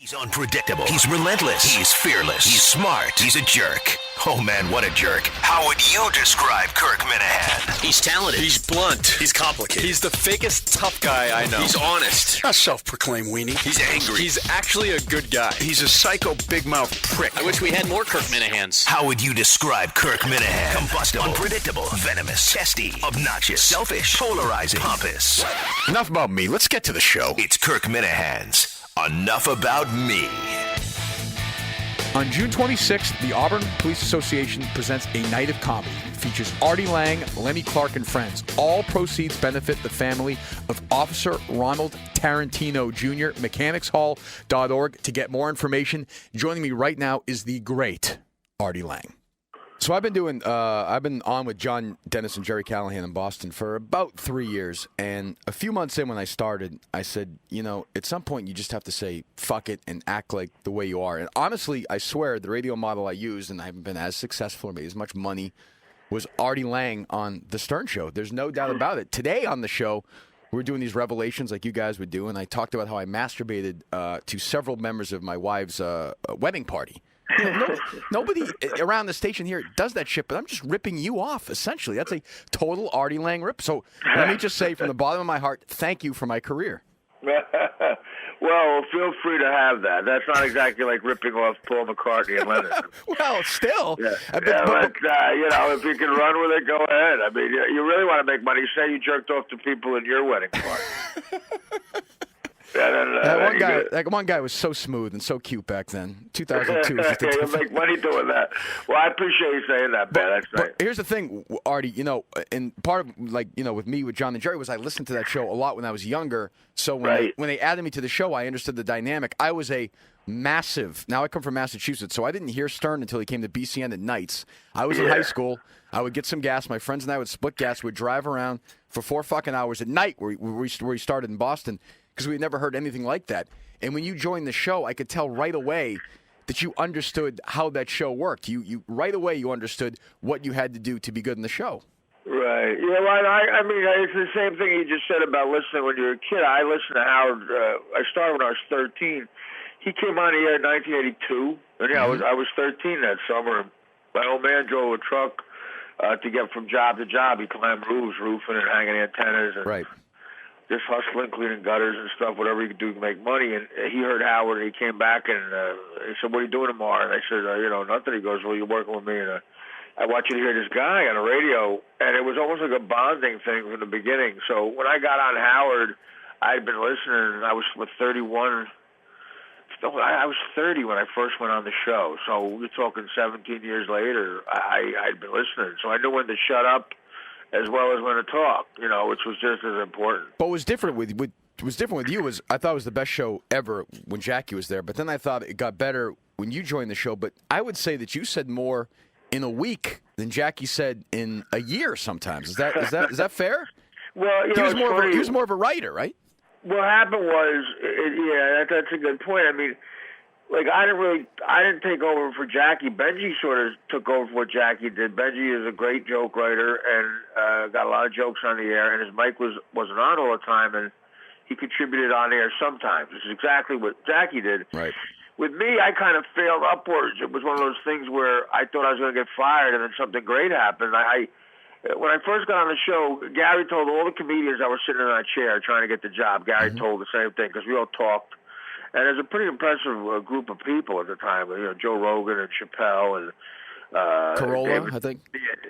He's unpredictable. He's relentless. He's fearless. He's smart. He's a jerk. Oh, man, what a jerk. How would you describe Kirk Minihane? He's talented. He's blunt. He's complicated. He's the fakest tough guy I know. He's honest. A self-proclaimed weenie. He's angry. He's actually a good guy. He's a psycho big mouth prick. I wish we had more Kirk Minihanes. How would you describe Kirk Minihane? Combustible, unpredictable, venomous, testy, obnoxious, selfish, polarizing, pompous. Enough about me. Let's get to the show. It's Kirk Minihane's Enough About Me. On June 26th, the Auburn Police Association presents a night of comedy. It features Artie Lange, Lenny Clark, and friends. All proceeds benefit the family of Officer Ronald Tarentino Jr. MechanicsHall.org. To get more information, joining me right now is the great Artie Lange. So I've been on with John Dennis and Jerry Callahan in Boston for about 3 years. And a few months in when I started, I said, at some point you just have to say, fuck it, and act like the way you are. And honestly, I swear, the radio model I used, and I haven't been as successful or made as much money, was Artie Lange on The Stern Show. There's no doubt about it. Today on the show, we're doing these revelations like you guys would do. And I talked about how I masturbated to several members of my wife's wedding party. Nobody around the station here does that shit, but I'm just ripping you off, essentially. That's a total Artie Lange rip. So let me just say from the bottom of my heart, thank you for my career. Well, feel free to have that. That's not exactly like ripping off Paul McCartney and Lennon. Well, still. But if you can run with it, go ahead. I mean, you really want to make money. Say you jerked off to people in your wedding party. That one guy was so smooth and so cute back then. 2002. You make money doing that. Well, I appreciate you saying that, man. That's nice. But here's the thing, Artie. And part of with me with John and Jerry was I listened to that show a lot when I was younger. So when they added me to the show, I understood the dynamic. I was a massive. Now I come from Massachusetts, so I didn't hear Stern until he came to BCN at nights. I was in high school. I would get some gas. My friends and I would split gas. We'd drive around for 4 fucking hours at night where we started in Boston. Because we had never heard anything like that. And when you joined the show, I could tell right away that you understood how that show worked. You right away you understood what you had to do to be good in the show. Right. Yeah, well, I mean, it's the same thing you just said about listening when you were a kid. I listened to Howard. I started when I was 13. He came on the air in 1982. And I was 13 that summer. My old man drove a truck to get from job to job. He climbed roofs, roofing and hanging antennas. And right. Just hustling, cleaning gutters and stuff, whatever he could do to make money. And he heard Howard, and he came back, and he said, what are you doing tomorrow? And I said, nothing. He goes, well, you're working with me, and I want you to hear this guy on the radio. And it was almost like a bonding thing from the beginning. So when I got on Howard, I'd been listening, and I was 31. I was 30 when I first went on the show. So we're talking 17 years later, I'd been listening. So I knew when to shut up as well as when to talk, which was just as important. But what was different with you was I thought it was the best show ever when Jackie was there. But then I thought it got better when you joined the show. But I would say that you said more in a week than Jackie said in a year sometimes. Is that fair? Well, he was more of a writer, right? What happened was, that's a good point. I mean, I didn't take over for Jackie. Benji sort of took over for what Jackie did. Benji is a great joke writer and got a lot of jokes on the air, and his mic wasn't on all the time, and he contributed on air sometimes. This is exactly what Jackie did. Right. With me, I kind of failed upwards. It was one of those things where I thought I was going to get fired, and then something great happened. When I first got on the show, Gary told all the comedians that were sitting in that chair trying to get the job, Gary told the same thing, because we all talked. And there's a pretty impressive group of people at the time. Joe Rogan and Chappelle and Carolla, David, I think.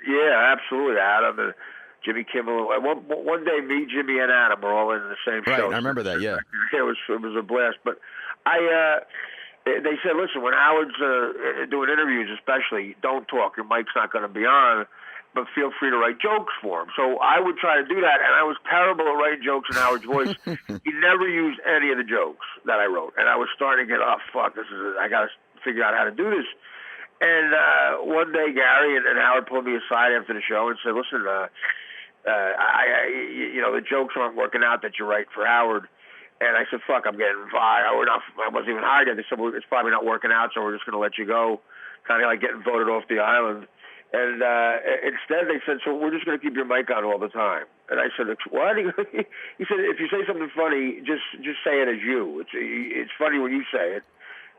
Yeah, absolutely. Adam and Jimmy Kimmel. One day, me, Jimmy, and Adam were all in the same show. Right, I remember that. Yeah, it was a blast. But they said, listen, when Howard's doing interviews, especially, don't talk. Your mic's not going to be on. But feel free to write jokes for him. So I would try to do that, and I was terrible at writing jokes in Howard's voice. He never used any of the jokes that I wrote, and I was starting to get, I got to figure out how to do this. And one day, Gary and Howard pulled me aside after the show and said, listen, the jokes aren't working out that you write for Howard. And I said, fuck, I'm getting fired. I wasn't even hired yet. They said, well, it's probably not working out, so we're just going to let you go, kind of like getting voted off the island. And instead they said, so we're just going to keep your mic on all the time. And I said, what? He said, if you say something funny, just say it as you. It's funny when you say it.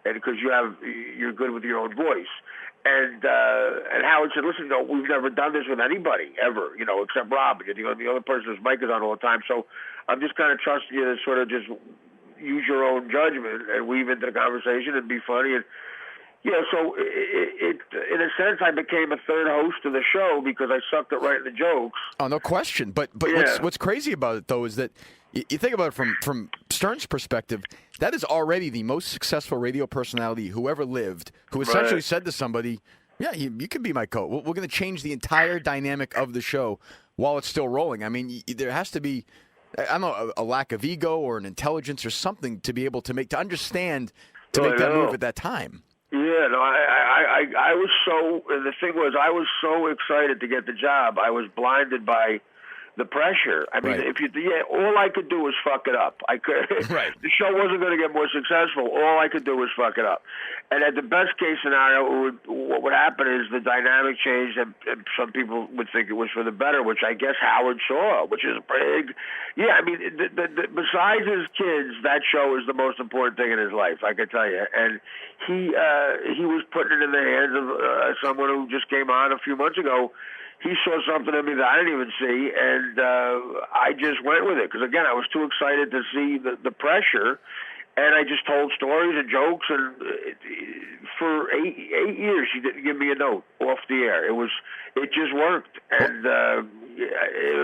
and because you're good with your own voice. And Howard said, listen, no, we've never done this with anybody ever, except Rob. You're the only person whose mic is on all the time. So I'm just kind of trusting you to sort of just use your own judgment and weave into the conversation and be funny. And so it in a sense, I became a third host of the show because I sucked at writing the jokes. Oh, no question. But what's crazy about it, though, is that you think about it from Stern's perspective, that is already the most successful radio personality who ever lived, who essentially said to somebody, yeah, you can be my coach. We're going to change the entire dynamic of the show while it's still rolling. I mean, there has to be, I don't know, a lack of ego or an intelligence or something to be able to understand to make that move at that time. Yeah, no, I was so, and the thing was, I was so excited to get the job. I was blinded by the pressure. I mean, all I could do was fuck it up. The show wasn't going to get more successful. All I could do was fuck it up. And at the best case scenario, what would happen is the dynamic changed, and some people would think it was for the better, which I guess Howard saw, which is big. Yeah, I mean, besides his kids, that show is the most important thing in his life, I can tell you. And he was putting it in the hands of someone who just came on a few months ago. He saw something in me that I didn't even see, and I just went with it. Because, again, I was too excited to see the pressure, and I just told stories and jokes. And for eight years, he didn't give me a note off the air. It just worked. And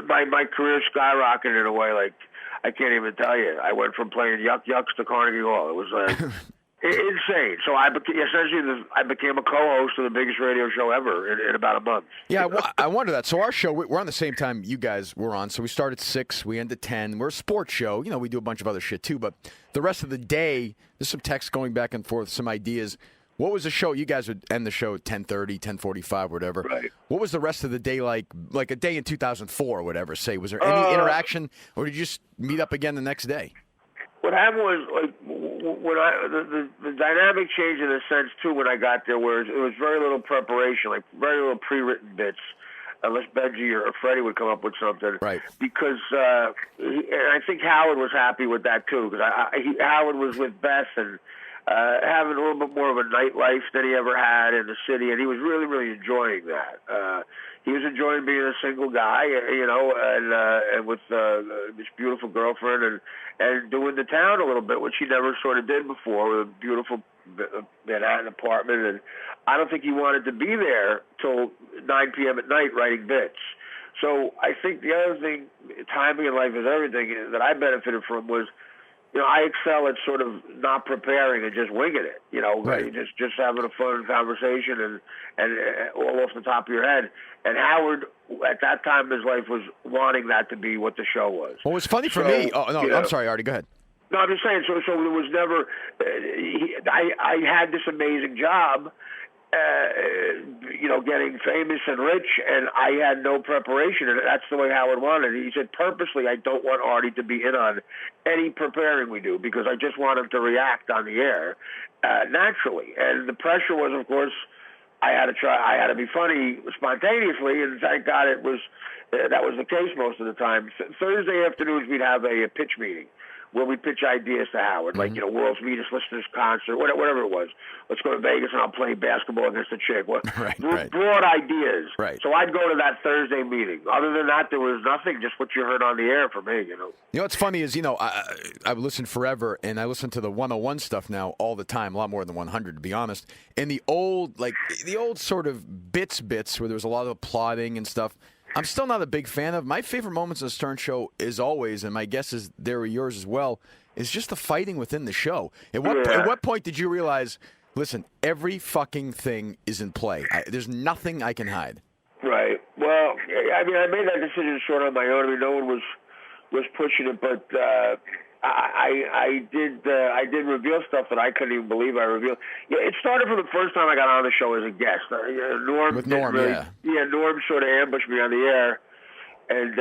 my career skyrocketed in a way like I can't even tell you. I went from playing Yuck Yucks to Carnegie Hall. It was insane. So I became a co-host of the biggest radio show ever in about a month. Yeah, I wonder that. So our show, we're on the same time you guys were on. So we start at 6, we end at 10. We're a sports show. We do a bunch of other shit too. But the rest of the day, there's some text going back and forth, some ideas. What was the show? You guys would end the show at 10:30, 10:45, whatever. Right. What was the rest of the day like a day in 2004 or whatever, say? Was there any interaction, or did you just meet up again the next day? What happened was, like, when the dynamic changed in a sense too when I got there, where it was very little preparation, like very little pre-written bits, unless Benji or Freddie would come up with something. Right. Because and I think Howard was happy with that too, because Howard was with Beth and having a little bit more of a nightlife than he ever had in the city, and he was really, really enjoying that. He was enjoying being a single guy, and with this beautiful girlfriend, and doing the town a little bit, which he never sort of did before, with a beautiful Manhattan apartment. And I don't think he wanted to be there till 9 p.m. at night writing bits. So I think the other thing, timing in life is everything, that I benefited from was, I excel at sort of not preparing and just winging it, right. just having a fun conversation and all off the top of your head. And Howard, at that time in his life, was wanting that to be what the show was. Well, it was funny for me. Oh, no, I'm sorry, Artie, go ahead. No, I'm just saying, so there was never, I had this amazing job, getting famous and rich, and I had no preparation, and that's the way Howard wanted it. He said, purposely, I don't want Artie to be in on any preparing we do, because I just want him to react on the air naturally. And the pressure was, of course, I had to be funny spontaneously, and thank God that was the case most of the time. Thursday afternoons, we'd have a pitch meeting where we pitch ideas to Howard, like, World's Meanest Listeners Concert, whatever it was. Let's go to Vegas and I'll play basketball against a chick. Broad ideas. Right. So I'd go to that Thursday meeting. Other than that, there was nothing, just what you heard on the air for me, what's funny is, I've listened forever, and I listen to the 101 stuff now all the time, a lot more than 100, to be honest. And the old sort of bits where there was a lot of applauding and stuff, I'm still not a big fan of. My favorite moments of the Stern Show is always, and my guess is they were yours as well, is just the fighting within the show. At what point did you realize, listen, every fucking thing is in play. There's nothing I can hide. Right. Well, I mean, I made that decision sort of on my own. I mean, no one was pushing it, but I did reveal stuff that I couldn't even believe I revealed. Yeah, it started from the first time I got on the show as a guest. Norm sort of ambushed me on the air and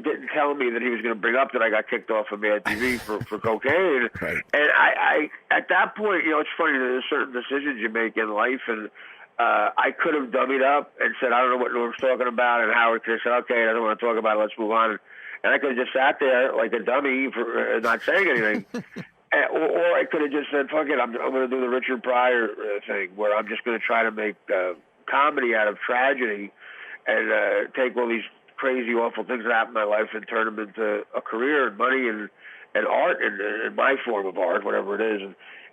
didn't tell me that he was going to bring up that I got kicked off of Mad TV for cocaine. Right. And I at that point, it's funny, there's certain decisions you make in life, and I could have dummied up and said, I don't know what Norm's talking about, and Howard could have said, okay, I don't want to talk about it, let's move on. And I could have just sat there like a dummy for not saying anything. Or I could have just said, fuck it, I'm going to do the Richard Pryor thing, where I'm just going to try to make comedy out of tragedy and take all these crazy, awful things that happened in my life and turn them into a career and money and art and my form of art, whatever it is.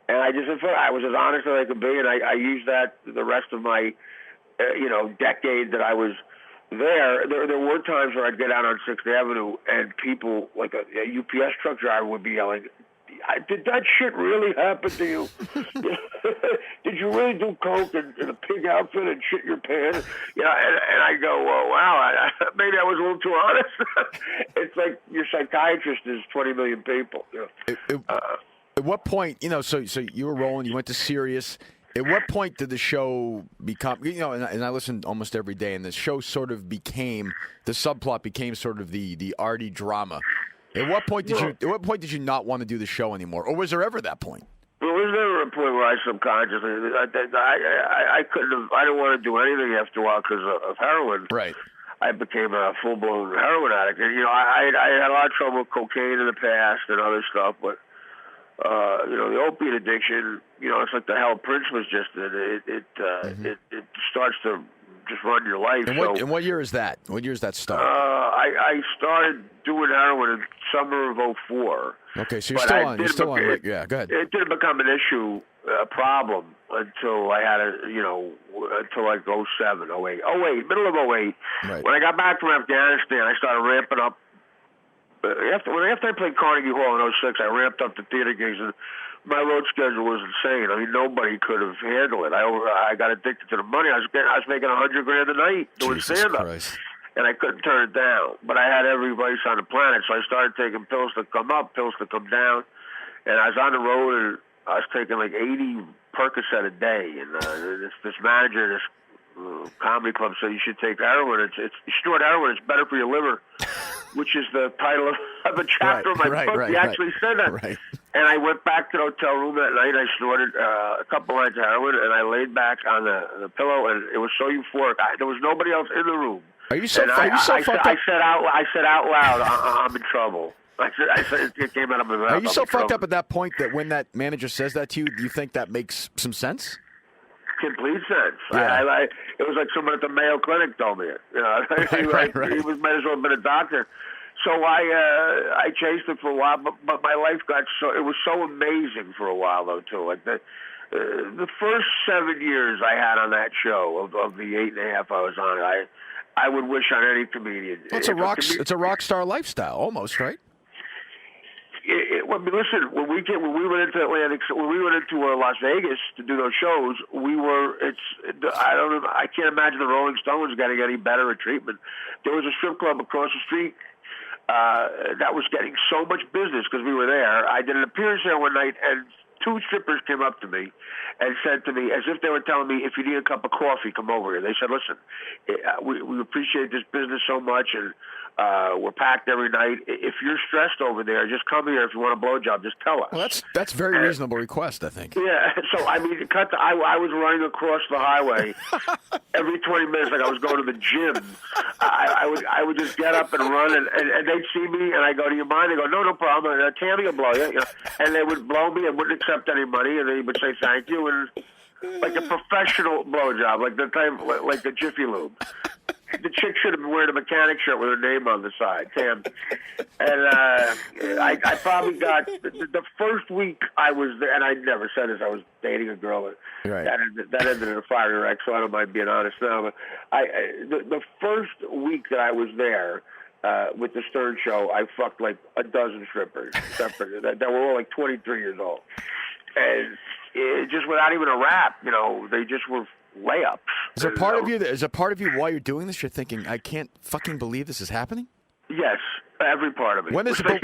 And I just said, I was as honest as I could be, and I used that the rest of my, decade that I was there. There were times where I'd get out on 6th Avenue and people, like a UPS truck driver, would be yelling, did that shit really happen to you? Did you really do coke in a pig outfit and shit your pants? And I go, well, wow, maybe I was a little too honest. It's like your psychiatrist is 20 million people. At what point, so you were rolling, you went to Sirius. At what point did the show become, and I listened almost every day, and the show sort of became, the subplot became sort of the Artie drama. At what point did you not want to do the show anymore, or was there ever that point? There was never a point where I subconsciously, I couldn't have, I didn't want to do anything after a while because of heroin. Right. I became a full-blown heroin addict. And, I had a lot of trouble with cocaine in the past and other stuff, but, the opiate addiction, it's like the hell Prince was just in. It starts to just run your life. And what year is that? What year is that start? I started doing heroin in summer of '04. Okay, so you're still on. Yeah, go ahead. It didn't become an issue, a problem until I had until like 07, 08, middle of 08. Right. When I got back from Afghanistan, I started ramping up. After I played Carnegie Hall in 06, I ramped up the theater gigs, and my road schedule was insane. I mean, nobody could have handled it. I got addicted to the money. I was making $100,000 a night doing stand-up, and I couldn't turn it down. But I had every vice on the planet, so I started taking pills to come up, pills to come down, and I was on the road, and I was taking like 80 Percocet a day. And this manager, this comedy club said, you should take heroin. You should snort heroin. It's better for your liver. Which is the title of a chapter of my book. He actually said that. Right. And I went back to the hotel room that night. I snorted a couple lines of heroin, and I laid back on the pillow, and it was so euphoric. There was nobody else in the room. Are you so fucked up? I said out loud, I'm in trouble. I said it came out of my mouth. Are you so fucked up at that point that when that manager says that to you, do you think that makes some sense? Complete sense. Yeah. It was like someone at the Mayo Clinic told me it. Right. He might as well have been a doctor. So I chased it for a while, but my life it was so amazing for a while though too. Like the first 7 years I had on that show of the 8.5 I was on it, I would wish on any comedian. Well, it's a rock star lifestyle almost, right? Listen, when we went into Atlantic, when we went into Las Vegas to do those shows, I can't imagine the Rolling Stones getting any better treatment. There was a strip club across the street that was getting so much business because we were there. I did an appearance there one night, and 2 strippers came up to me and said to me, as if they were telling me, if you need a cup of coffee, come over here. They said, listen, we appreciate this business so much, and we're packed every night. If you're stressed over there, just come here. If you want a blowjob, just tell us. Well, that's a very reasonable request, I think. Yeah. So I mean, I was running across the highway every 20 minutes like I was going to the gym. I would just get up and run, and they'd see me, and I go, do you mind? They go, no problem. Tammy will blow you. And they would blow me and wouldn't accept any money, and they would say thank you, and like a professional blowjob, like the Jiffy Lube. The chick should have been wearing a mechanic shirt with her name on the side, Tam. And I probably got the first week I was there, and I never said this. I was dating a girl that ended in a fiery wreck, so I don't mind being honest now. But the first week that I was there with the Stern Show, I fucked like a dozen strippers that were all like 23 years old, and just without even a rap, they just were layups. Is a part of you while you're doing this, you're thinking, I can't fucking believe this is happening? Yes, every part of it. When does that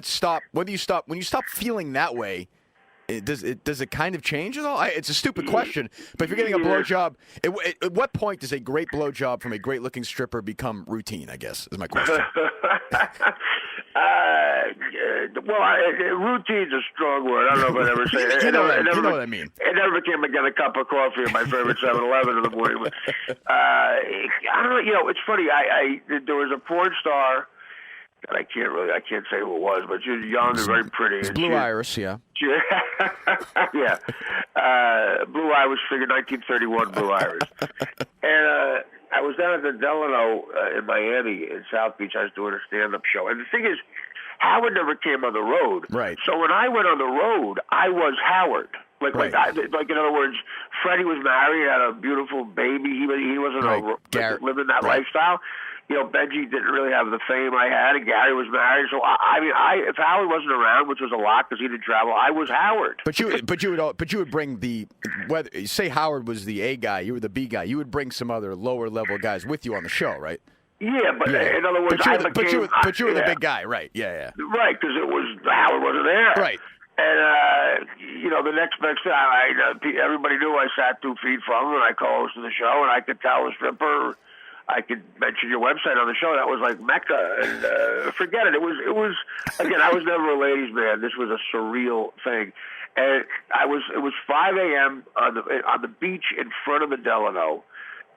stop? When you stop feeling that way, does it kind of change at all? It's a stupid question, but if you're getting a blowjob, at what point does a great blowjob from a great-looking stripper become routine, I guess, is my question. Routine's a strong word. I don't know if I'd ever say it. You know what I mean. It never became to get a cup of coffee at my favorite 7-Eleven in the morning. I don't know. It's funny. There was a porn star I can't say who it was, but she was young and very pretty. It's Blue Iris, yeah. Yeah. Blue Iris figure, 1931 Blue Iris. And I was down at the Delano in Miami, in South Beach. I was doing a stand-up show. And the thing is, Howard never came on the road. Right. So when I went on the road, I was Howard. Like in other words, Freddie was married, had a beautiful baby. He wasn't living that lifestyle. You know, Benji didn't really have the fame I had, and Gary was married. So if Howard wasn't around, which was a lot because he didn't travel, I was Howard. But you would bring whether say Howard was the A guy, you were the B guy. You would bring some other lower level guys with you on the show, right? Yeah, but in other words, but you were the big guy, right? Yeah. Right, because Howard wasn't there. Right. And, the next time, everybody knew I sat 2 feet from him, and I co-hosted the show, and I could tell a stripper, I could mention your website on the show. That was like Mecca, and forget it. It was again, I was never a ladies' man. This was a surreal thing. And it was 5 a.m. on the beach in front of the Delano,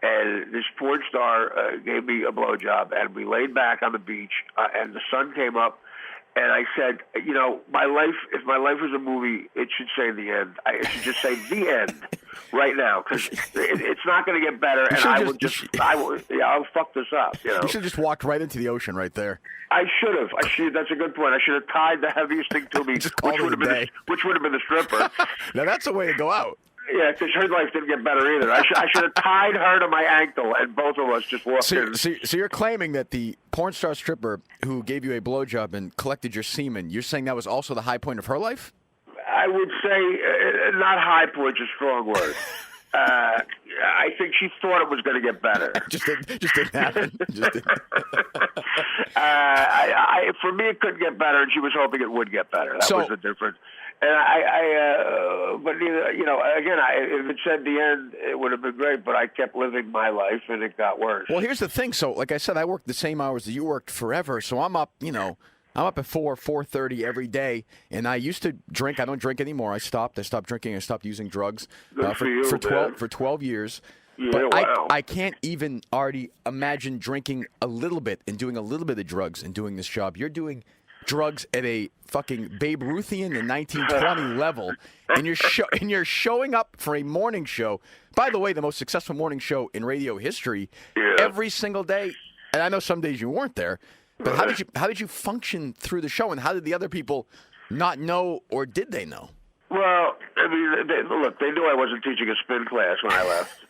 and this porn star gave me a blowjob, and we laid back on the beach, and the sun came up. And I said, my life, if my life was a movie, it should say the end. It should just say the end right now, because it's not going to get better, and I'll fuck this up. You should have just walked right into the ocean right there. I should have. That's a good point. I should have tied the heaviest thing to me, which would have been the stripper. Now that's a way to go out. Yeah, because her life didn't get better either. I should have tied her to my ankle, and both of us just walked in. So you're claiming that the porn star stripper who gave you a blowjob and collected your semen, you're saying that was also the high point of her life? I would say not high point, a strong word. I think she thought it was going to get better. just didn't happen. For me, it couldn't get better, and she was hoping it would get better. That was the difference. And but again, if it said the end, it would have been great. But I kept living my life, and it got worse. Well, here's the thing. So, like I said, I worked the same hours that you worked forever. So I'm up, I'm up at 4:30 every day. And I used to drink. I don't drink anymore. I stopped drinking. I stopped using drugs for 12 years. Yeah, but wow. I can't even, Artie, imagine drinking a little bit and doing a little bit of drugs and doing this job. You're doing drugs at a fucking Babe Ruthian in 1920 level, and you're showing up for a morning show. By the way, the most successful morning show in radio history. Every single day. And I know some days you weren't there, but how did you function through the show, and how did the other people not know, or did they know? Well, I mean, they knew I wasn't teaching a spin class when I left.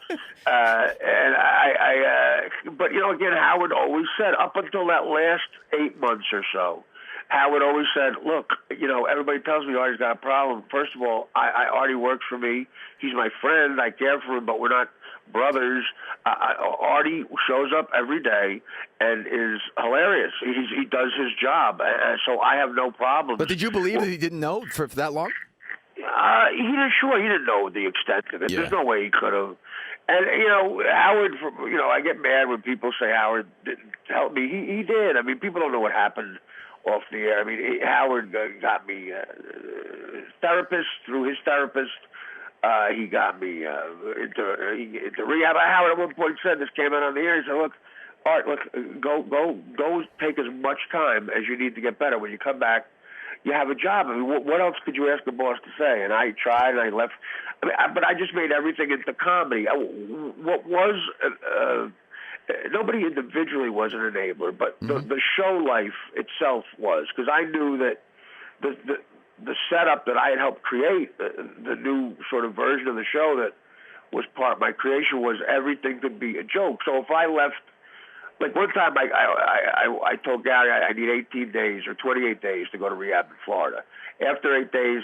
But again, Howard always said, up until that last 8 months or so, Howard always said, look, everybody tells me Artie's got a problem. First of all, Artie works for me. He's my friend. I care for him, but we're not brothers. Artie shows up every day and is hilarious. He does his job, so I have no problem. But did you believe that he didn't know for that long? He didn't know the extent of it. Yeah. There's no way he could have. And, Howard, I get mad when people say Howard didn't help me. He did. I mean, people don't know what happened off the air. I mean, Howard got me therapist through his therapist. He got me into rehab. Howard at one point said, this came out on the air, he said, look, Art, go take as much time as you need to get better. When you come back, you have a job. I mean, what else could you ask a boss to say? And I tried, and I left. I mean, but I just made everything into comedy. What was... nobody individually was an enabler, but the show life itself was, because I knew that the setup that I had helped create, the new sort of version of the show that was part of my creation, was everything could be a joke. So if I left, like one time I told Gary I need 18 days or 28 days to go to rehab in Florida. After 8 days,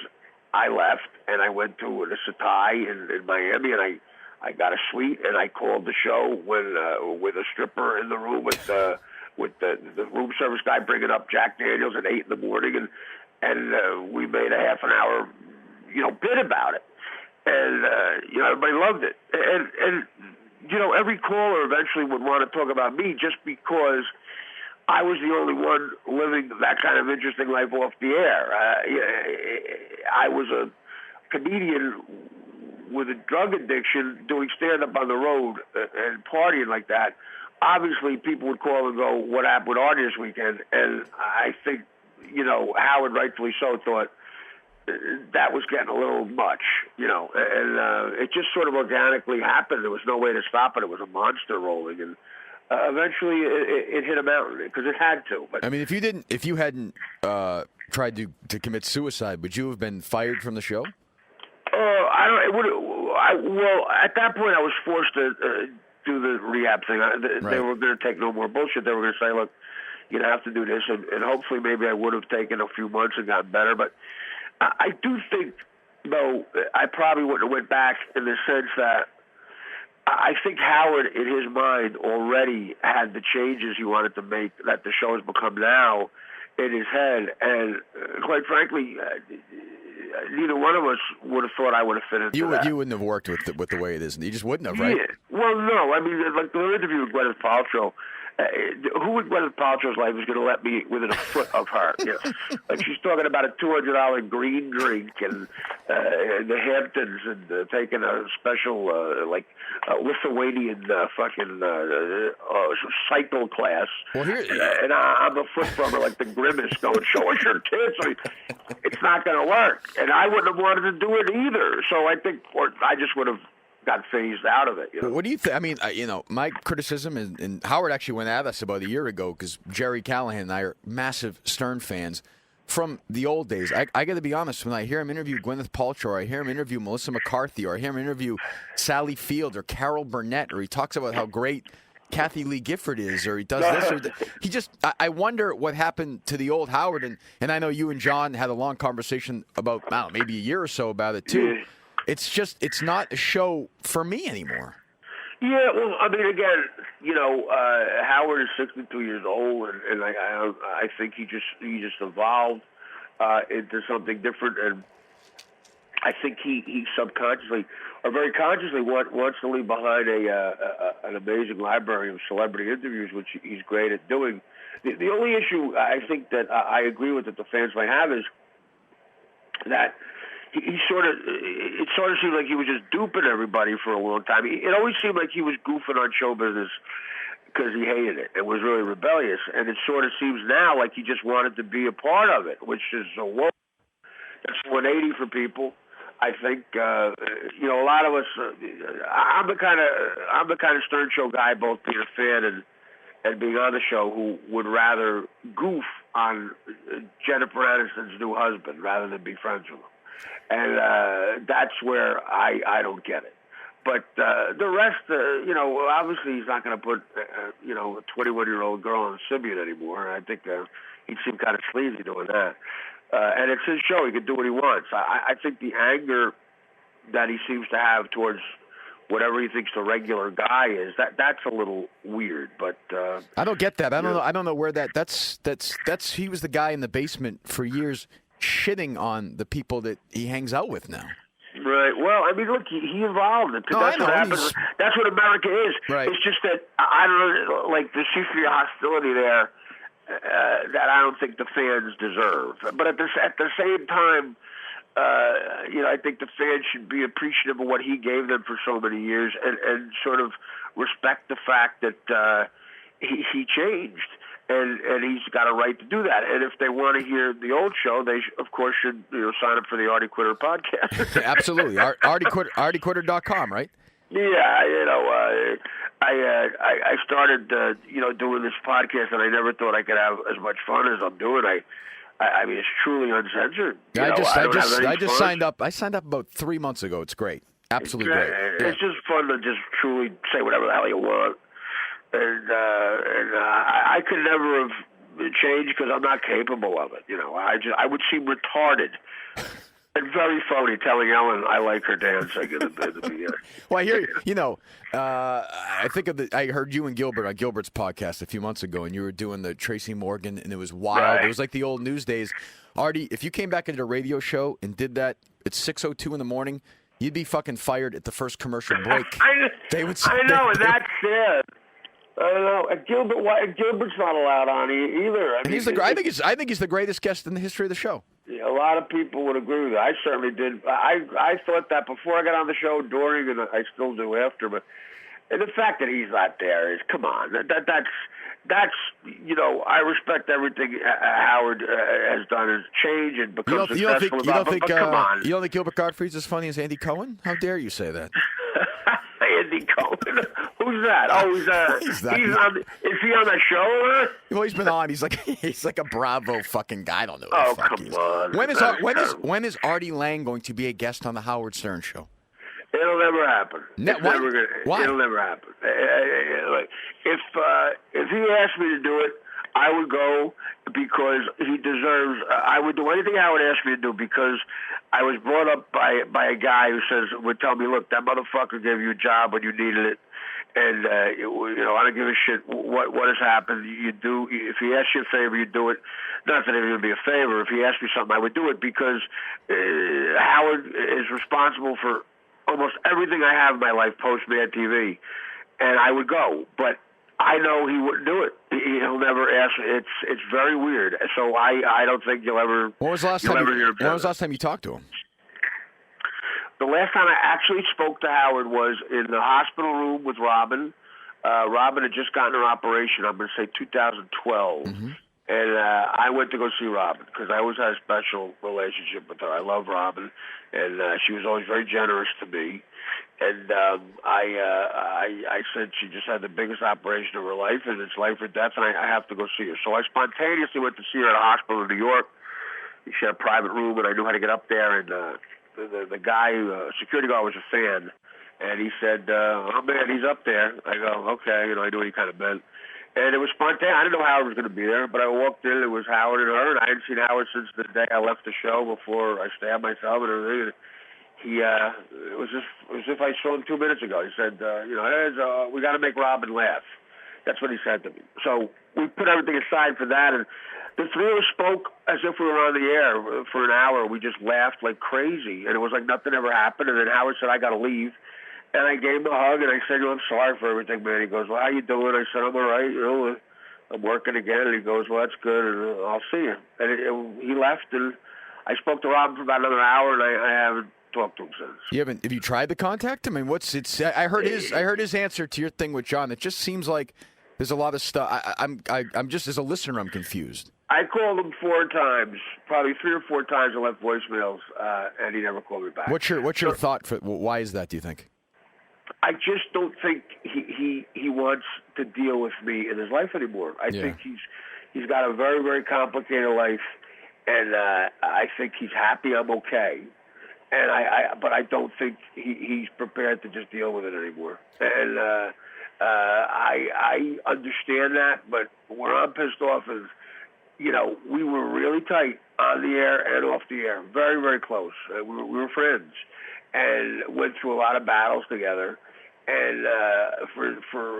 I left and I went to the Satai in Miami, and I got a suite, and I called the show with a stripper in the room with the room service guy bringing up Jack Daniels at 8 in the morning, and we made a half an hour, bit about it, and everybody loved it, and every caller eventually would want to talk about me just because I was the only one living that kind of interesting life off the air. I was a comedian with a drug addiction, doing stand-up on the road and partying like that, obviously people would call and go, what happened with Artie this weekend? And I think, Howard rightfully so thought that was getting a little much, and it just sort of organically happened. There was no way to stop it. It was a monster rolling, and eventually it hit a mountain because it had to. But I mean, if you hadn't tried to commit suicide, would you have been fired from the show? I don't. It would. Well, at that point, I was forced to do the rehab thing. They were going to take no more bullshit. They were going to say, look, you have to do this, and hopefully maybe I would have taken a few months and gotten better. But I do think, though, I probably wouldn't have went back in the sense that I think Howard, in his mind, already had the changes he wanted to make that the show has become now in his head. And quite frankly, neither one of us would have thought I would have fit into that. You wouldn't have worked with the way it is. You just wouldn't have, right? Yeah. Well, no. I mean, like the interview with Gwyneth Paltrow, who in Gwyneth Paltrow's life is going to let me within a foot of her? Like she's talking about a $200 green drink and the Hamptons and taking a special Lithuanian fucking cycle class. Well, and I'm a foot from her, like the grimace, going, "Show us your tits." I mean, it's not going to work, and I wouldn't have wanted to do it either. So I think, I just would have got phased out of it. What do you think? I mean, my criticism, and Howard actually went at us about a year ago because Jerry Callahan and I are massive Stern fans from the old days. I got to be honest, when I hear him interview Gwyneth Paltrow, or I hear him interview Melissa McCarthy, or I hear him interview Sally Field or Carol Burnett, or he talks about how great Kathy Lee Gifford is, or he does this, or he just. I wonder what happened to the old Howard, and I know you and John had a long conversation about, I don't know, maybe a year or so about it too. It's not a show for me anymore. Yeah, well, I mean, again, Howard is 62 years old, and I think he just evolved into something different, and I think he subconsciously or very consciously wants to leave behind an amazing library of celebrity interviews, which he's great at doing. The only issue I think that I agree with that the fans might have is that it sort of seemed like he was just duping everybody for a long time. It always seemed like he was goofing on show business because he hated it and was really rebellious. And it sort of seems now like he just wanted to be a part of it, which is a whoa. That's 180 for people. I think a lot of us. I'm the kind of Stern Show guy, both being a fan and being on the show, who would rather goof on Jennifer Aniston's new husband rather than be friends with him. And that's where I don't get it. But the rest, obviously he's not going to put, a 21-year-old girl on Simeon anymore. I think he'd seem kind of sleazy doing that. And it's his show. He can do what he wants. I think the anger that he seems to have towards whatever he thinks the regular guy is, that's a little weird. But I don't get that. I don't know where that's he was the guy in the basement for years shitting on the people that he hangs out with now. Right. Well, I mean, look, he evolved. That's what happens. That's what America is. Right. It's just that I don't know, like there seems to be a hostility there that I don't think the fans deserve. But at the same time, I think the fans should be appreciative of what he gave them for so many years and sort of respect the fact that he changed. And he's got a right to do that. And if they want to hear the old show, they of course should sign up for the Artie Quitter podcast. Absolutely, ArtieQuitter.com, right? Yeah, I started doing this podcast, and I never thought I could have as much fun as I'm doing. I mean, it's truly uncensored. I just signed up. I signed up about 3 months ago. It's great, absolutely great. It's just fun to just truly say whatever the hell you want. And I could never have changed because I'm not capable of it. I would seem retarded and very phony telling Ellen I like her dancing in the beginning. Well, I hear you. I heard you and Gilbert on Gilbert's podcast a few months ago, and you were doing the Tracy Morgan, and it was wild. Right. It was like the old news days. Artie, if you came back into a radio show and did that at 6:02 in the morning, you'd be fucking fired at the first commercial break. I know, and that's it. I don't know. Gilbert's not allowed on either. I think he's the greatest guest in the history of the show. Yeah, a lot of people would agree with that. I certainly did. I thought that before I got on the show, during, and I still do after. But And the fact that he's not there is, come on, that's I respect everything Howard has done as change and become successful. But come on. You don't think Gilbert Gottfried's as funny as Andy Cohen? How dare you say that? Andy Cohen? Who's that? Oh, is he on that show? Well, he's been on. He's like a Bravo fucking guy. I don't know. Oh, come on. When is Artie Lange going to be a guest on the Howard Stern show? It'll never happen. Why? It'll never happen. If he asked me to do it, I would go because he deserves. I would do anything Howard asked me to do because I was brought up by a guy who would tell me, look, that motherfucker gave you a job when you needed it, and I don't give a shit what has happened. You do. If he asks you a favor, you do it. Not that it would be a favor. If he asked me something, I would do it because Howard is responsible for almost everything I have in my life post Mad TV, and I would go, but I know he wouldn't do it. He'll never ask. It's very weird. So I don't think you'll ever. When was the last time you talked to him? The last time I actually spoke to Howard was in the hospital room with Robin. Robin had just gotten her operation. I'm going to say 2012. Mm-hmm. And I went to go see Robin because I always had a special relationship with her. I love Robin, and she was always very generous to me. And I said she just had the biggest operation of her life, and it's life or death, and I have to go see her. So I spontaneously went to see her at a hospital in New York. She had a private room, and I knew how to get up there. And the guy, security guard, was a fan, and he said, "Oh man, he's up there." I go, "Okay," I knew what he kind of meant. And it was spontaneous. I didn't know Howard was going to be there, but I walked in. It was Howard and her, and I hadn't seen Howard since the day I left the show before I stabbed myself and everything. It was just as if I saw him 2 minutes ago. He said, we got to make Robin laugh. That's what he said to me. So we put everything aside for that, and the three of us spoke as if we were on the air for an hour. We just laughed like crazy, and it was like nothing ever happened. And then Howard said, I got to leave. And I gave him a hug, and I said, I'm sorry for everything, man. He goes, well, how you doing? I said, I'm all right. I'm working again. And he goes, well, that's good, and I'll see you. And he left, and I spoke to Robin for about another hour, and I haven't talked to him since. Have you tried to contact him? I mean, I heard his answer to your thing with John. It just seems like there's a lot of stuff. I'm just, as a listener, I'm confused. I called him 4 times, probably 3 or 4 times. I left voicemails, and he never called me back. What's your thought for why is that? Do you think? I just don't think he wants to deal with me in his life anymore. I think he's got a very, very complicated life, and I think he's happy I'm okay. And but I don't think he's prepared to just deal with it anymore. And I understand that, but where I'm pissed off is, we were really tight on the air and off the air, very, very close. We were friends. And went through a lot of battles together. And for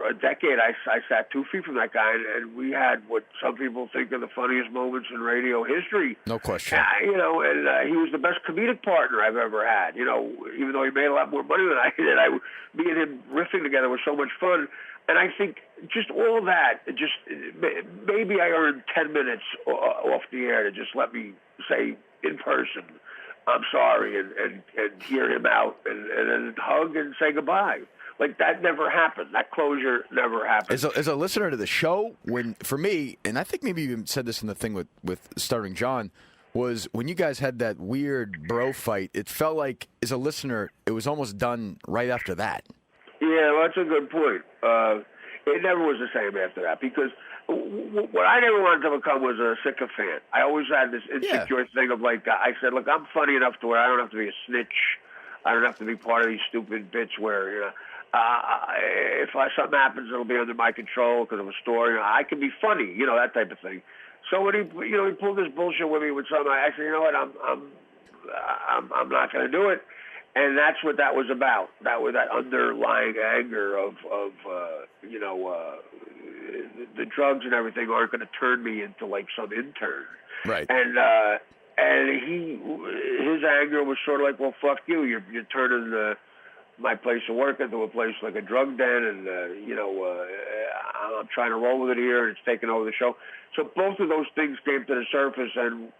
a decade, I sat 2 feet from that guy, and we had what some people think are the funniest moments in radio history. No question. And he was the best comedic partner I've ever had. Even though he made a lot more money than I did, me and him riffing together was so much fun. And I think just all that, maybe I earned 10 minutes off the air to just let me say in person, I'm sorry, and hear him out, and then hug and say goodbye. Like, that never happened. That closure never happened. As a listener to the show, for me, and I think maybe you even said this in the thing with starring John, was when you guys had that weird bro fight, it felt like, as a listener, it was almost done right after that. Yeah, well, that's a good point. It never was the same after that, because what I never wanted to become was a sycophant. I always had this insecure thing of, like, I said, look, I'm funny enough to where I don't have to be a snitch. I don't have to be part of these stupid bits where, if something happens, it'll be under my control because of a story. I can be funny, that type of thing. So when he pulled this bullshit with me with something, I said, you know what, I'm not going to do it. And that's what that was about. That was that underlying anger of the drugs and everything aren't going to turn me into like some intern. Right. And his anger was sort of like, well, fuck you. You're turning my place of work into a place like a drug den, and I'm trying to roll with it here, and it's taking over the show. So both of those things came to the surface, and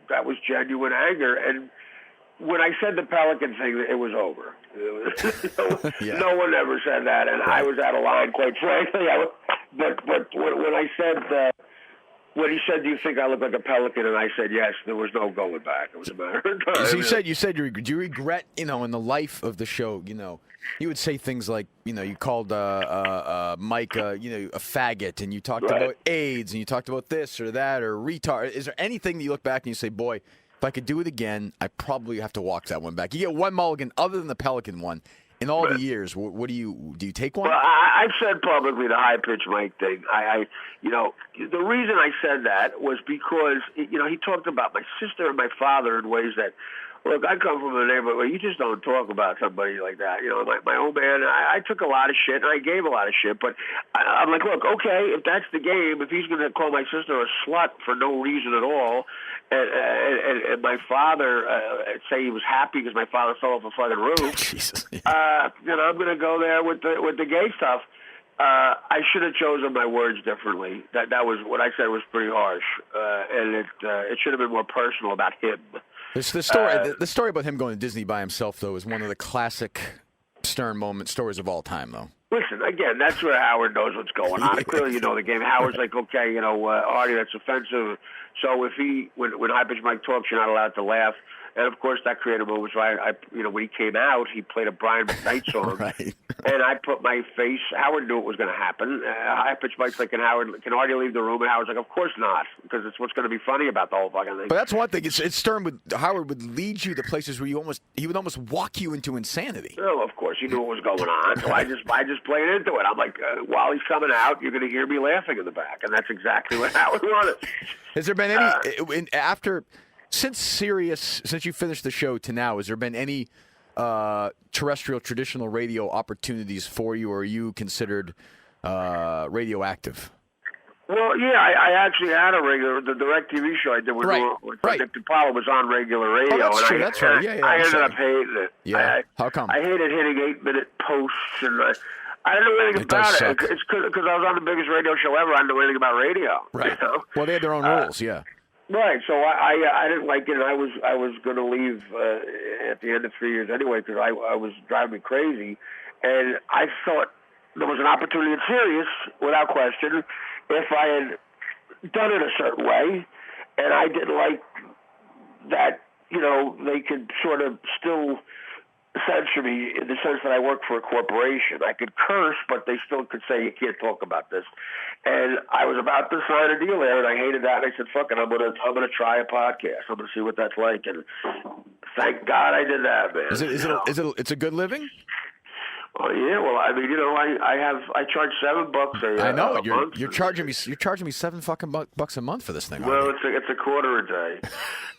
that was genuine anger. And when I said the Pelican thing, it was over. Yeah. No one ever said that, and I was out of line, quite frankly. But when I said, when he said, "Do you think I look like a pelican?" and I said yes, there was no going back. It was a matter of time. So you said do you regret, in the life of the show, you would say things like, you called Mike, a faggot, and you talked about AIDS, and you talked about this or that or retard. Is there anything that you look back and you say, boy, if I could do it again, I probably have to walk that one back? You get one mulligan other than the Pelican one. In all the years, what do you take one? Well, I've said publicly the high-pitched Mike thing. The reason I said that was because, he talked about my sister and my father in ways that, look, I come from a neighborhood where you just don't talk about somebody like that. My old man, I took a lot of shit, and I gave a lot of shit, but I'm like, look, okay, if that's the game, if he's going to call my sister a slut for no reason at all, and my father say he was happy because my father fell off a fucking roof, Jesus. I'm going to go there with the gay stuff. I should have chosen my words differently. That was what I said was pretty harsh, and it should have been more personal about him. The story about him going to Disney by himself, though, is one of the classic Stern stories of all time, though. Listen, again, that's where Howard knows what's going on. Clearly, you know the game. Howard's like, okay, Artie, that's offensive. So if when high-pitched Mike talks, you're not allowed to laugh. And, of course, that created moments where when he came out, he played a Brian McKnight song. Right. And I put my face. Howard knew it was going to happen. High-pitched Mike's like, can Artie leave the room? And Howard's like, of course not, because it's what's going to be funny about the whole fucking thing. But that's one thing. It's Stern Howard would lead you to places where he would almost walk you into insanity. Oh, of course, he knew what was going on. So I just played into it. I'm like, while he's coming out, you're going to hear me laughing in the back, and that's exactly what Howard wanted. Has there been any Since you finished the show to now, has there been any terrestrial traditional radio opportunities for you, or are you considered radioactive? Well, yeah, I actually had the direct TV show I did with Nick DiPaolo was on regular radio. Oh, that's true. That's right. Yeah, I ended up hating it. Yeah. How come? I hated hitting 8-minute posts, and I didn't know anything about it. It's because I was on the biggest radio show ever. I didn't know anything about radio. Right. Well, they had their own rules. Yeah. Right, so I didn't like it, and I was going to leave at the end of 3 years anyway because I was driving me crazy, and I thought there was an opportunity in Sirius, without question, if I had done it a certain way, and I didn't like that, they could sort of still censor me in the sense that I work for a corporation. I could curse, but they still could say you can't talk about this. And I was about to sign a deal there, and I hated that. And I said, "Fuck it, I'm gonna try a podcast. I'm gonna see what that's like." And thank God I did that, man. It's a good living? Oh yeah, well, I mean, I charge $7 I know month. You're charging me $7 fucking bucks a month for this thing. Well, it's a quarter a day,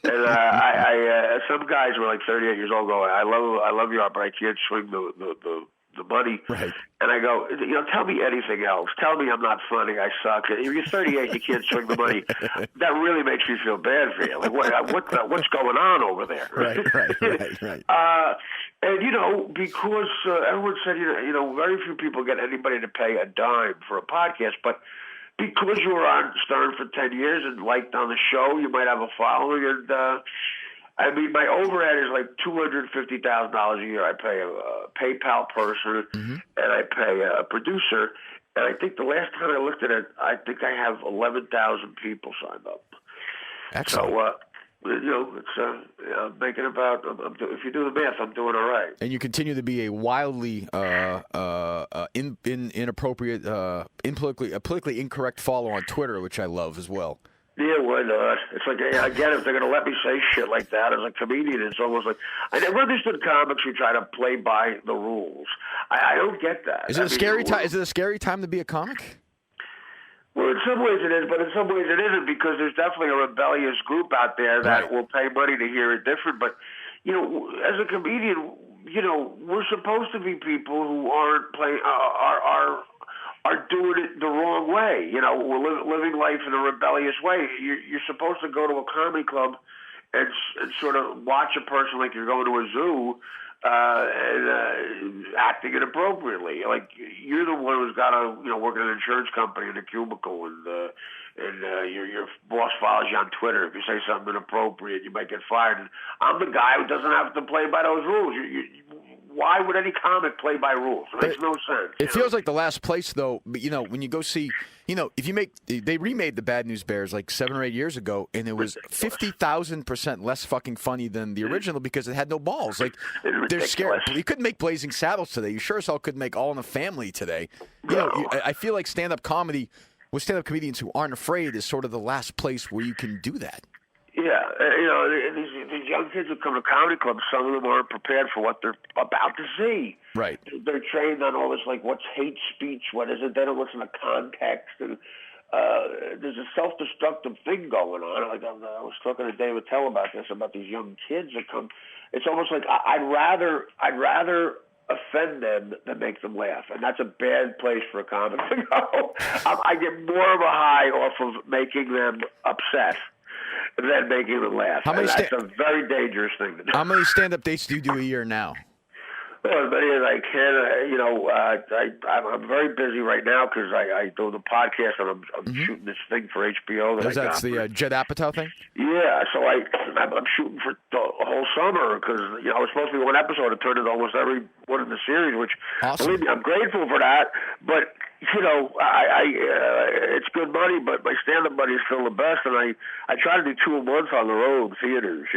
and some guys were like 38 years old going, I love you, but I can't swing the money. Right. And I go, tell me anything else. Tell me I'm not funny. I suck. If you're 38, you can't swing the money. That really makes me feel bad for you. Like what's going on over there? Right. And because everyone said, very few people get anybody to pay a dime for a podcast, but because you were on Stern for 10 years and liked on the show, you might have a following. And my overhead is like $250,000 a year. I pay a PayPal person, and I pay a producer. And I think the last time I looked at it, I think I have 11,000 people signed up. Excellent. So, I'm making about. If you do the math, I'm doing all right. And you continue to be a wildly inappropriate, politically incorrect follower on Twitter, which I love as well. Yeah, why not? It's like, again, if they're going to let me say shit like that as a comedian, it's almost like I never understood comics who try to play by the rules. I don't get that. Is it a scary time? Is it a scary time to be a comic? Well, in some ways it is, but in some ways it isn't, because there's definitely a rebellious group out there that will pay money to hear it different. But as a comedian, we're supposed to be people who aren't playing are doing it the wrong way. We're living life in a rebellious way. You're supposed to go to a comedy club and sort of watch a person like you're going to a zoo and acting inappropriately. Like you're the one who's got to work in an insurance company in a cubicle and your boss follows you on Twitter. If you say something inappropriate, you might get fired. And I'm the guy who doesn't have to play by those rules. Why would any comic play by rules? It makes no sense. It feels like the last place, though. But when you go see, if you they remade the Bad News Bears like 7 or 8 years ago, and it was 50,000% less fucking funny than the original because it had no balls. Like they're scared. You couldn't make Blazing Saddles today. You sure as hell couldn't make All in the Family today. I feel like stand-up comedy with stand-up comedians who aren't afraid is sort of the last place where you can do that. Yeah, these young kids who come to comedy clubs, some of them aren't prepared for what they're about to see. Right. They're trained on all this, like, what's hate speech, what is it, they don't listen to context, and there's a self-destructive thing going on. Like I was talking to David Tell about this, about these young kids that come. It's almost like I'd rather offend them than make them laugh, and that's a bad place for a comic to go. I get more of a high off of making them upset than making them laugh. That's a very dangerous thing to do. How many stand-up dates do you do a year now? Well, as many as I can. I'm very busy right now because I do the podcast and I'm shooting this thing for HBO. That's the Judd Apatow thing? Yeah, so I'm shooting for the whole summer because it was supposed to be one episode. It turned into almost every one in the series, which, believe me, I'm grateful for that. But it's good money, but my stand-up money is still the best, and I try to do 2 a month on the road theaters.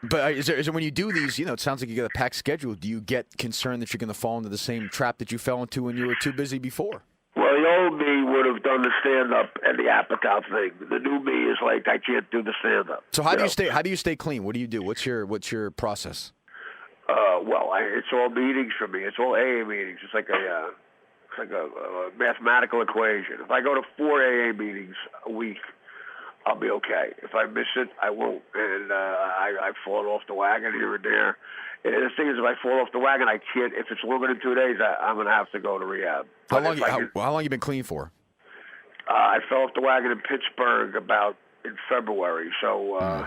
But is there when you do these, it sounds like you get a packed schedule. Do you get concerned that you're going to fall into the same trap that you fell into when you were too busy before? Well, the old me would have done the stand-up and the Apatow thing. The new me is like, I can't do the stand-up. So how do you stay clean? What do you do? What's your process? It's all meetings for me. It's all AA meetings. It's like a mathematical equation. If I go to 4 AA meetings a week, I'll be okay. If I miss it, I won't. And I've fallen off the wagon here and there. And the thing is, if I fall off the wagon, I can't. If it's longer than 2 days, I'm going to have to go to rehab. How long you been clean for? I fell off the wagon in Pittsburgh in February. So.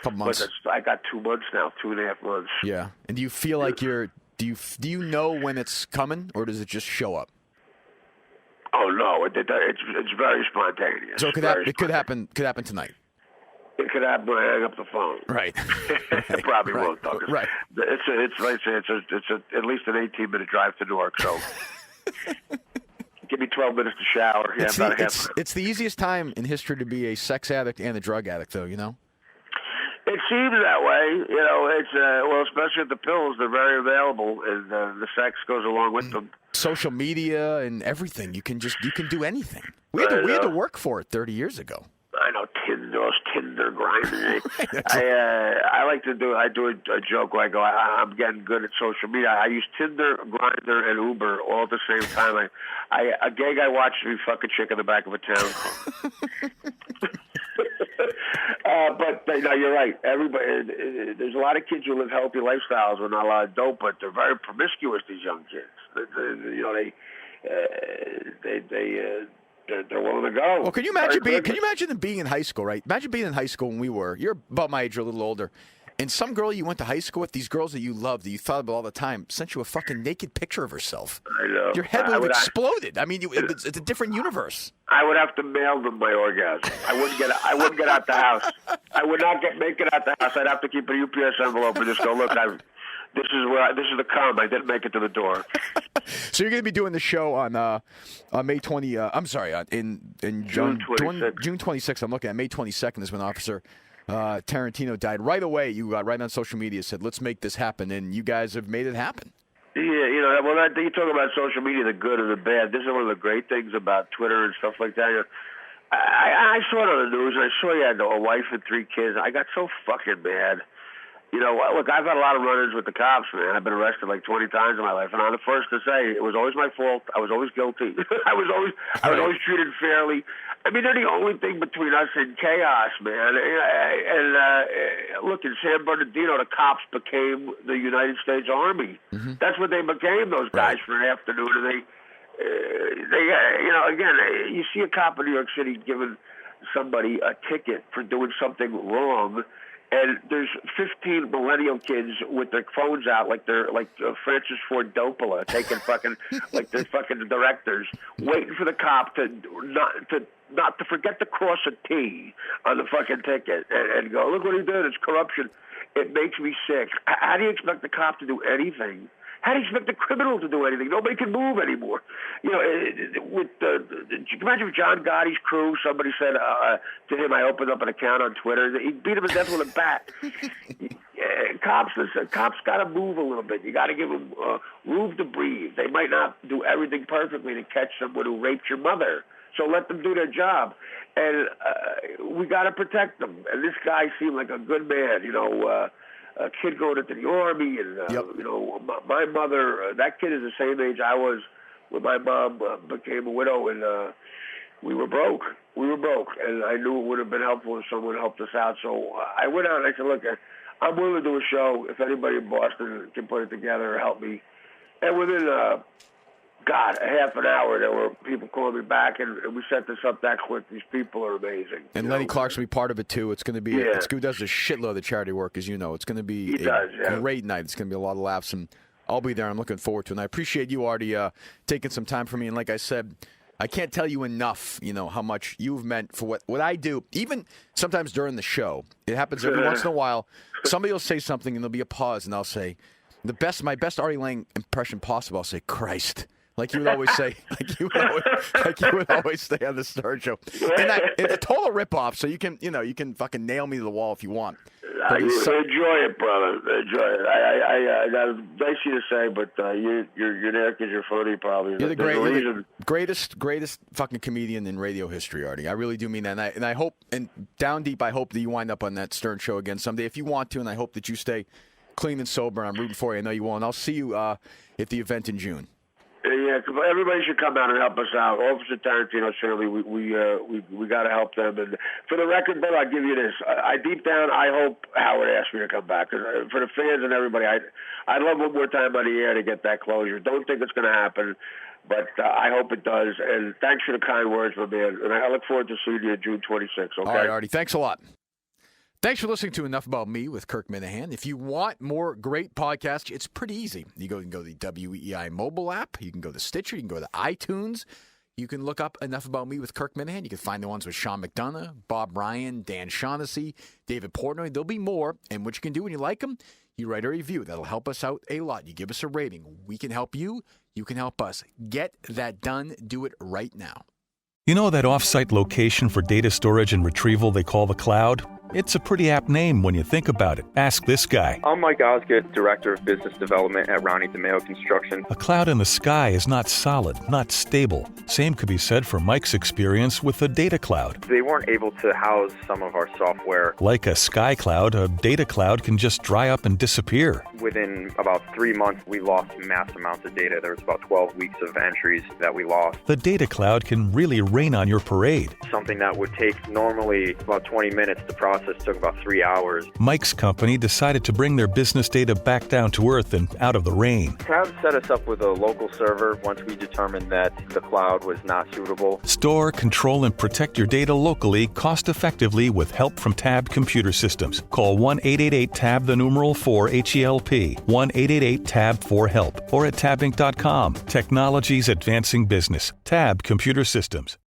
Couple months. But I got 2 months now, 2.5 months. Yeah. And do you feel like do you know when it's coming, or does it just show up? Oh no, it's very spontaneous. So it could happen tonight. It could happen when I hang up the phone. Right. It probably won't, though. Right. It's at least an 18-minute drive to Newark. So give me 12 minutes to shower. Yeah, about a half. It's the easiest time in history to be a sex addict and a drug addict, though. It seems that way, It's especially with the pills, they're very available, and the sex goes along with them. Social media and everything, you can do anything. We had to work for it 30 years ago. I know Tinder grinding. I like to do. I do a joke where I go, I'm getting good at social media. I use Tinder, Grindr, and Uber all at the same time. A gay guy watches me fuck a chick in the back of a town. But no, you're right. Everybody, there's a lot of kids who live healthy lifestyles with not a lot of dope, but they're very promiscuous. These young kids, they're willing to go. Well, can you imagine them being in high school, right? Imagine being in high school when we were. You're about my age or a little older. And some girl you went to high school with, these girls that you loved, that you thought about all the time, sent you a fucking naked picture of herself. I know. Your head would have exploded. I mean, it's a different universe. I would have to mail them my orgasm. I wouldn't get out the house. I would not make it out the house. I'd have to keep a UPS envelope and just go, look, this is the cum. I didn't make it to the door. So you're going to be doing the show on May 20. In June 26th. I'm looking at May 22nd is when Officer Tarentino died. Right away, you got right on social media, said, let's make this happen, and you guys have made it happen. Yeah, you talk about social media, the good and the bad. This is one of the great things about Twitter and stuff like that. I saw it on the news, and I saw you had a wife and 3 kids. I got so fucking mad. Look, I've had a lot of run-ins with the cops, man. I've been arrested like 20 times in my life, and I'm the first to say it was always my fault. I was always guilty. I was always treated fairly. I mean, they're the only thing between us and chaos, man. And look, in San Bernardino, the cops became the United States Army. Mm-hmm. That's what they became, those guys, for an afternoon. And you see a cop in New York City giving somebody a ticket for doing something wrong. and there's 15 millennial kids with their phones out like they're like Francis Ford Coppola taking fucking like they're fucking directors, waiting for the cop to not to forget to cross a T on the fucking ticket and go, look what he did, it's corruption. It makes me sick. How do you expect the cop to do anything? How do you expect the criminal to do anything? Nobody can move anymore. You know, imagine if John Gotti's crew, somebody said to him, I opened up an account on Twitter. He beat him to death with a bat. Cops got to move a little bit. You got to give them room to breathe. They might not do everything perfectly to catch someone who raped your mother. So let them do their job. And we got to protect them. And this guy seemed like a good man, you know, a kid going into the Army. And, you know, my mother, that kid is the same age I was when my mom became a widow. And we were broke. And I knew it would have been helpful if someone helped us out. So I went out and I said, look, I'm willing to do a show if anybody in Boston can put it together or help me. And within a half an hour, there were people calling me back, and we set this up that quick. These people are amazing. And Lenny Clark's going to be part of it, too. It's going to be, Scoot does a shitload of charity work, as you know. It's going to be a great night. It's going to be a lot of laughs, and I'll be there. I'm looking forward to it. And I appreciate you, Artie, taking some time for me. And like I said, I can't tell you enough, you know, how much you've meant for what I do. Even sometimes during the show, it happens every once in a while. Somebody will say something, and there'll be a pause, and I'll say, my best Artie Lange impression possible, I'll say, Christ. Like you would always say, like you would always say on the Stern Show, and it's a total ripoff. So you can fucking nail me to the wall if you want. Enjoy it, brother. Enjoy it. I got nice of you to say, but you're there because you're funny, probably. You're the greatest fucking comedian in radio history, Artie. I really do mean that, and I hope, and down deep, I hope that you wind up on that Stern Show again someday if you want to, and I hope that you stay clean and sober. I'm rooting for you. I know you will, and I'll see you at the event in June. Yeah, everybody should come out and help us out. Officer Tarentino, certainly, we got to help them. And for the record, Bill, I'll give you this. Deep down, I hope Howard asked me to come back. For the fans and everybody, I'd love one more time on the air to get that closure. Don't think it's going to happen, but I hope it does. And thanks for the kind words, my man. And I look forward to seeing you June 26th, okay? All right, Artie. Thanks a lot. Thanks for listening to Enough About Me with Kirk Minihane. If you want more great podcasts, it's pretty easy. You can go to the WEI mobile app. You can go to Stitcher. You can go to iTunes. You can look up Enough About Me with Kirk Minihane. You can find the ones with Sean McDonough, Bob Ryan, Dan Shaughnessy, David Portnoy. There'll be more. And what you can do when you like them, you write a review. That'll help us out a lot. You give us a rating. We can help you. You can help us. Get that done. Do it right now. You know that off-site location for data storage and retrieval they call the cloud? It's a pretty apt name when you think about it. Ask this guy. I'm Mike Osgood, Director of Business Development at Rowney DeMeo Construction. A cloud in the sky is not solid, not stable. Same could be said for Mike's experience with the data cloud. They weren't able to house some of our software. Like a sky cloud, a data cloud can just dry up and disappear. Within about 3 months, we lost mass amounts of data. There was about 12 weeks of entries that we lost. The data cloud can really rain on your parade. Something that would take normally about 20 minutes to process took about 3 hours. Mike's company decided to bring their business data back down to earth and out of the rain. Tab set us up with a local server once we determined that the cloud was not suitable. Store, control, and protect your data locally cost-effectively with help from Tab Computer Systems. Call 1-888-TAB-4-HELP, 1-888-TAB-4-HELP, or at tabinc.com. Technology's advancing business. Tab Computer Systems.